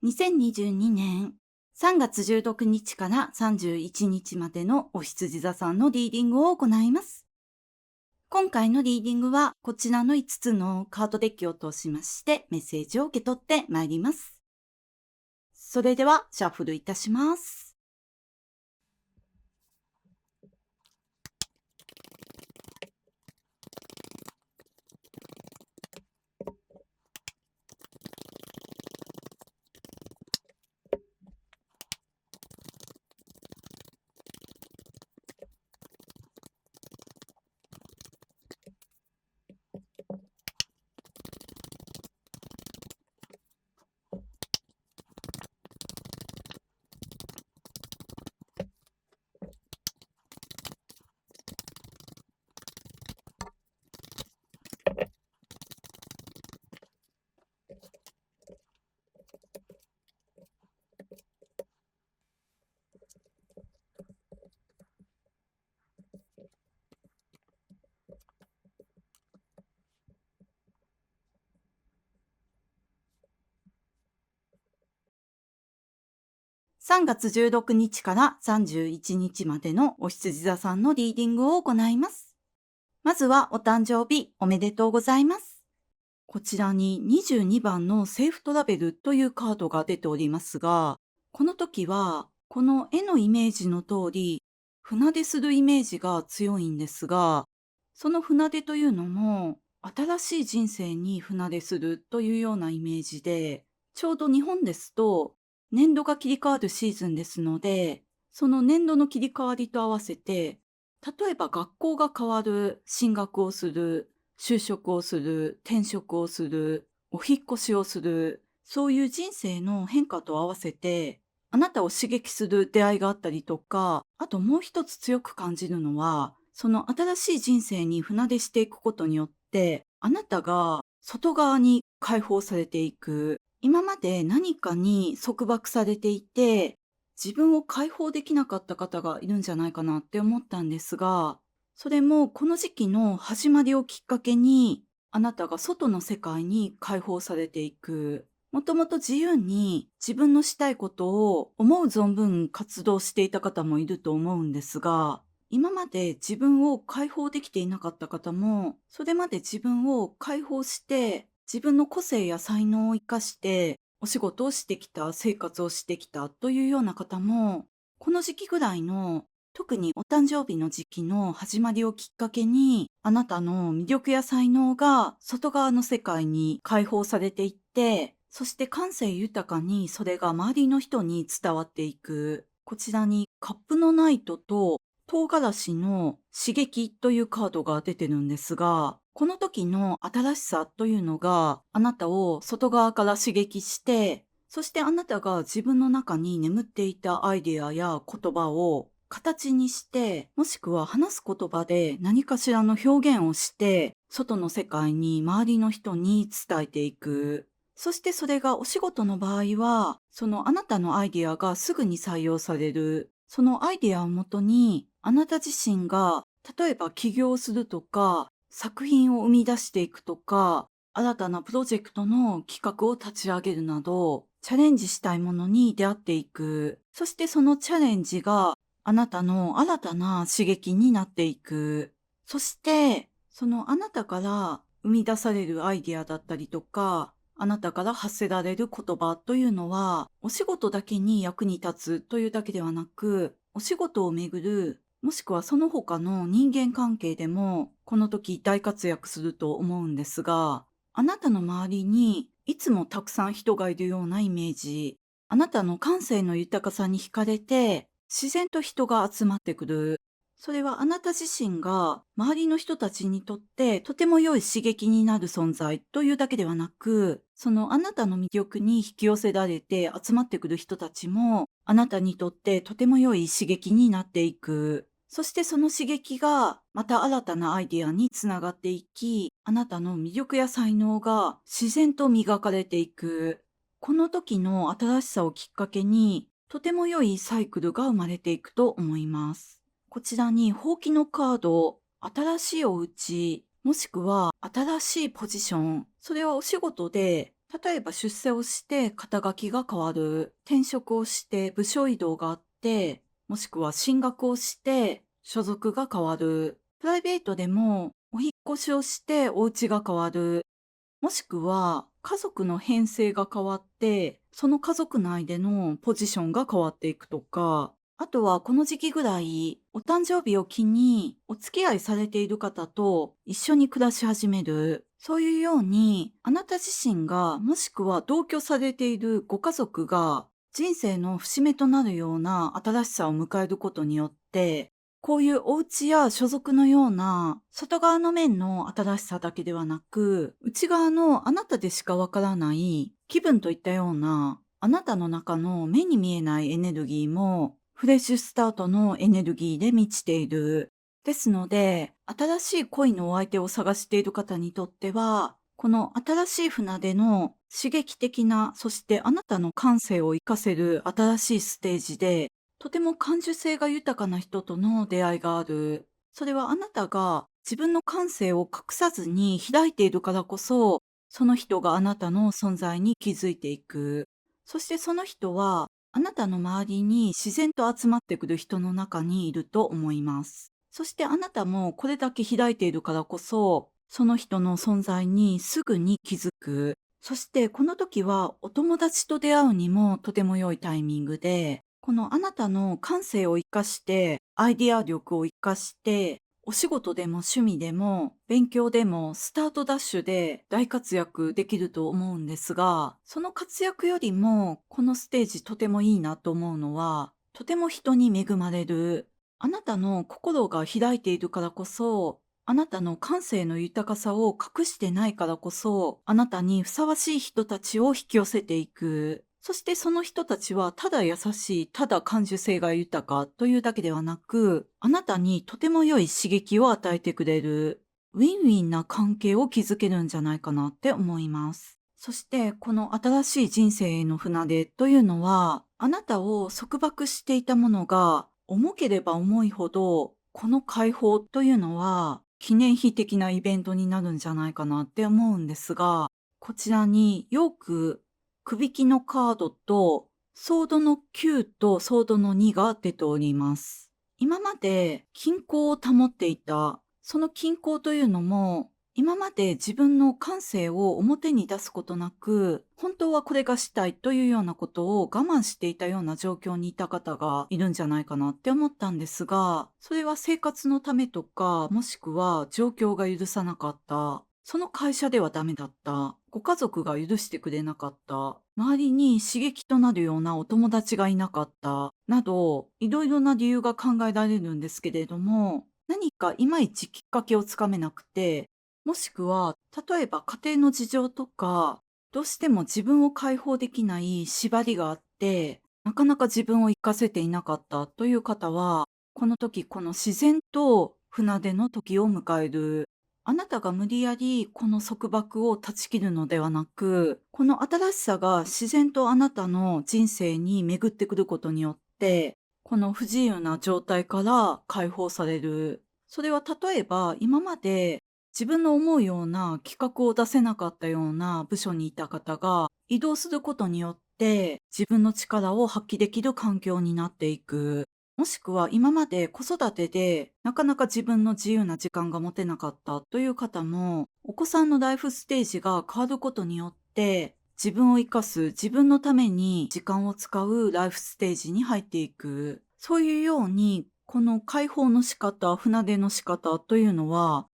2022年3月16日から31日までのお羊座さんのリーディングを行います。今回のリーディングはこちらの5つのカードデッキを通しましてメッセージを受け取ってまいります。それではシャッフルいたします。3月16日から31日までのお羊座さんのリーディングを行います。まずはお誕生日おめでとうございます。こちらに22番のセーフトラベルというカードが出ておりますが、この時はこの絵のイメージの通り船出するイメージが強いんですが、その船出というのも新しい人生に船出するというようなイメージで、ちょうど日本ですと年度が切り替わるシーズンですので、その年度の切り替わりと合わせて、例えば学校が変わる、進学をする、就職をする、転職をする、お引っ越しをする、そういう人生の変化と合わせて、あなたを刺激する出会いがあったりとか、あともう一つ強く感じるのは、その新しい人生に船出していくことによって、あなたが外側に解放されていく。今まで何かに束縛されていて、自分を解放できなかった方がいるんじゃないかなって思ったんですが、それもこの時期の始まりをきっかけに、あなたが外の世界に解放されていく。もともと自由に自分のしたいことを思う存分活動していた方もいると思うんですが、今まで自分を解放できていなかった方も、それまで自分を解放して、自分の個性や才能を生かして、お仕事をしてきた、生活をしてきたというような方も、この時期ぐらいの、特にお誕生日の時期の始まりをきっかけに、あなたの魅力や才能が外側の世界に解放されていって、そして感性豊かにそれが周りの人に伝わっていく。こちらにカップのナイトと唐辛子の刺激というカードが出てるんですが、この時の新しさというのがあなたを外側から刺激して、そしてあなたが自分の中に眠っていたアイデアや言葉を形にして、もしくは話す言葉で何かしらの表現をして、外の世界に周りの人に伝えていく。そしてそれがお仕事の場合は、そのあなたのアイデアがすぐに採用される。そのアイデアをもとに、あなた自身が、例えば起業するとか、作品を生み出していくとか、新たなプロジェクトの企画を立ち上げるなど、チャレンジしたいものに出会っていく。そしてそのチャレンジがあなたの新たな刺激になっていく。そして、そのあなたから生み出されるアイデアだったりとか、あなたから発せられる言葉というのは、お仕事だけに役に立つというだけではなく、お仕事をめぐる、もしくはその他の人間関係でも、この時大活躍すると思うんですが、あなたの周りにいつもたくさん人がいるようなイメージ、あなたの感性の豊かさに惹かれて、自然と人が集まってくる。それはあなた自身が周りの人たちにとってとても良い刺激になる存在というだけではなく、そのあなたの魅力に引き寄せられて集まってくる人たちもあなたにとってとても良い刺激になっていく。そしてその刺激がまた新たなアイデアにつながっていき、あなたの魅力や才能が自然と磨かれていく。この時の新しさをきっかけに、とても良いサイクルが生まれていくと思います。こちらにほうきのカード、新しいお家、もしくは新しいポジション、それはお仕事で例えば出世をして肩書きが変わる、転職をして部署移動があって、もしくは進学をして所属が変わる。プライベートでもお引っ越しをしてお家が変わる。もしくは家族の編成が変わって、その家族内でのポジションが変わっていくとか、あとはこの時期ぐらいお誕生日を機にお付き合いされている方と一緒に暮らし始める。そういうようにあなた自身がもしくは同居されているご家族が人生の節目となるような新しさを迎えることによってこういうお家や所属のような外側の面の新しさだけではなく、内側のあなたでしかわからない気分といったようなあなたの中の目に見えないエネルギーもフレッシュスタートのエネルギーで満ちている。ですので、新しい恋のお相手を探している方にとっては、この新しい船出の刺激的な、そしてあなたの感性を活かせる新しいステージでとても感受性が豊かな人との出会いがある。それはあなたが自分の感性を隠さずに開いているからこそ、その人があなたの存在に気づいていく。そしてその人はあなたの周りに自然と集まってくる人の中にいると思います。そしてあなたもこれだけ開いているからこそ、その人の存在にすぐに気づく。そしてこの時はお友達と出会うにもとても良いタイミングで、このあなたの感性を活かして、アイディア力を活かして、お仕事でも趣味でも勉強でもスタートダッシュで大活躍できると思うんですが、その活躍よりもこのステージとてもいいなと思うのは、とても人に恵まれる。あなたの心が開いているからこそ、あなたの感性の豊かさを隠してないからこそ、あなたにふさわしい人たちを引き寄せていく。そしてその人たちはただ優しい、ただ感受性が豊かというだけではなく、あなたにとても良い刺激を与えてくれる、ウィンウィンな関係を築けるんじゃないかなって思います。そしてこの新しい人生への船出というのは、あなたを束縛していたものが重ければ重いほど、この解放というのは記念碑的なイベントになるんじゃないかなって思うんですが、こちらによくくびきのカードとソードの9とソードの2が出ております。今まで均衡を保っていた、その均衡というのも、今まで自分の感性を表に出すことなく、本当はこれがしたいというようなことを我慢していたような状況にいた方がいるんじゃないかなって思ったんですが、それは生活のためとか、もしくは状況が許さなかった。その会社ではダメだった。ご家族が許してくれなかった。周りに刺激となるようなお友達がいなかった。など、いろいろな理由が考えられるんですけれども、何かいまいちきっかけをつかめなくて、もしくは、例えば家庭の事情とか、どうしても自分を解放できない縛りがあって、なかなか自分を活かせていなかったという方は、この時この自然と船出の時を迎える。あなたが無理やりこの束縛を断ち切るのではなく、この新しさが自然とあなたの人生に巡ってくることによって、この不自由な状態から解放される。それは例えば今まで自分の思うような企画を出せなかったような部署にいた方が移動することによって自分の力を発揮できる環境になっていく。もしくは今まで子育てでなかなか自分の自由な時間が持てなかったという方も、お子さんのライフステージが変わることによって、自分を生かす、自分のために時間を使うライフステージに入っていく。そういうように、この解放の仕方、船出の仕方というのは、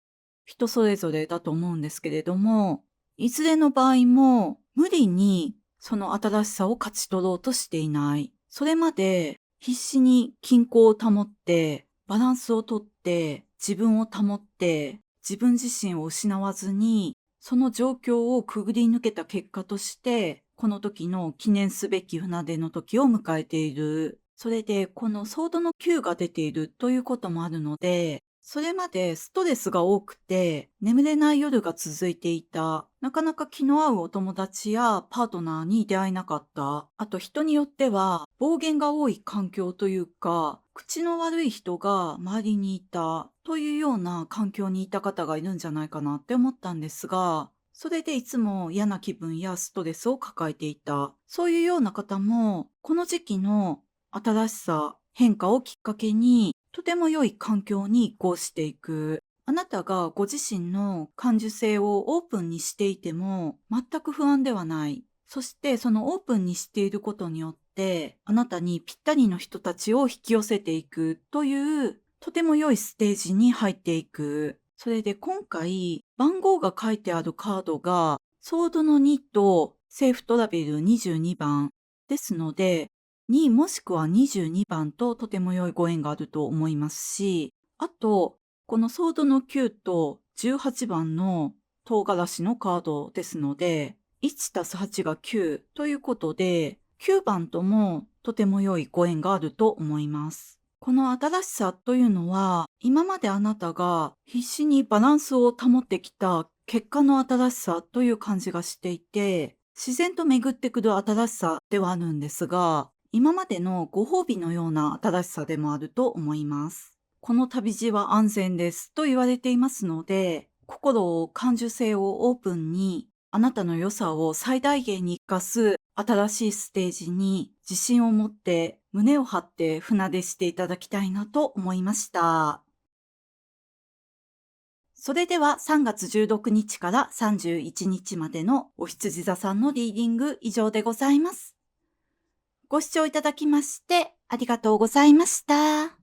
人それぞれだと思うんですけれども、いずれの場合も無理にその新しさを勝ち取ろうとしていない。それまで必死に均衡を保って、バランスをとって、自分を保って、自分自身を失わずに、その状況をくぐり抜けた結果として、この時の記念すべき船出の時を迎えている。それで、このソードの9が出ているということもあるので、それまでストレスが多くて眠れない夜が続いていた。なかなか気の合うお友達やパートナーに出会えなかった。あと人によっては暴言が多い環境というか、口の悪い人が周りにいたというような環境にいた方がいるんじゃないかなって思ったんですが、それでいつも嫌な気分やストレスを抱えていた。そういうような方も、この時期の新しさ、変化をきっかけに、とても良い環境に移行していく。あなたがご自身の感受性をオープンにしていても、全く不安ではない。そしてそのオープンにしていることによって、あなたにぴったりの人たちを引き寄せていくという、とても良いステージに入っていく。それで今回、番号が書いてあるカードが、ソードの2とセーフトラベル22番ですので、2もしくは22番ととても良いご縁があると思いますし、あと、このソードの9と18番の唐辛子のカードですので、1たす8が9ということで、9番ともとても良いご縁があると思います。この新しさというのは、今まであなたが必死にバランスを保ってきた結果の新しさという感じがしていて、自然と巡ってくる新しさではあるんですが、今までのご褒美のような新しさでもあると思います。この旅路は安全ですと言われていますので、心を感受性をオープンに、あなたの良さを最大限に活かす新しいステージに自信を持って胸を張って船出していただきたいなと思いました。それでは3月16日から31日までのお羊座さんのリーディング以上でございます。ご視聴いただきましてありがとうございました。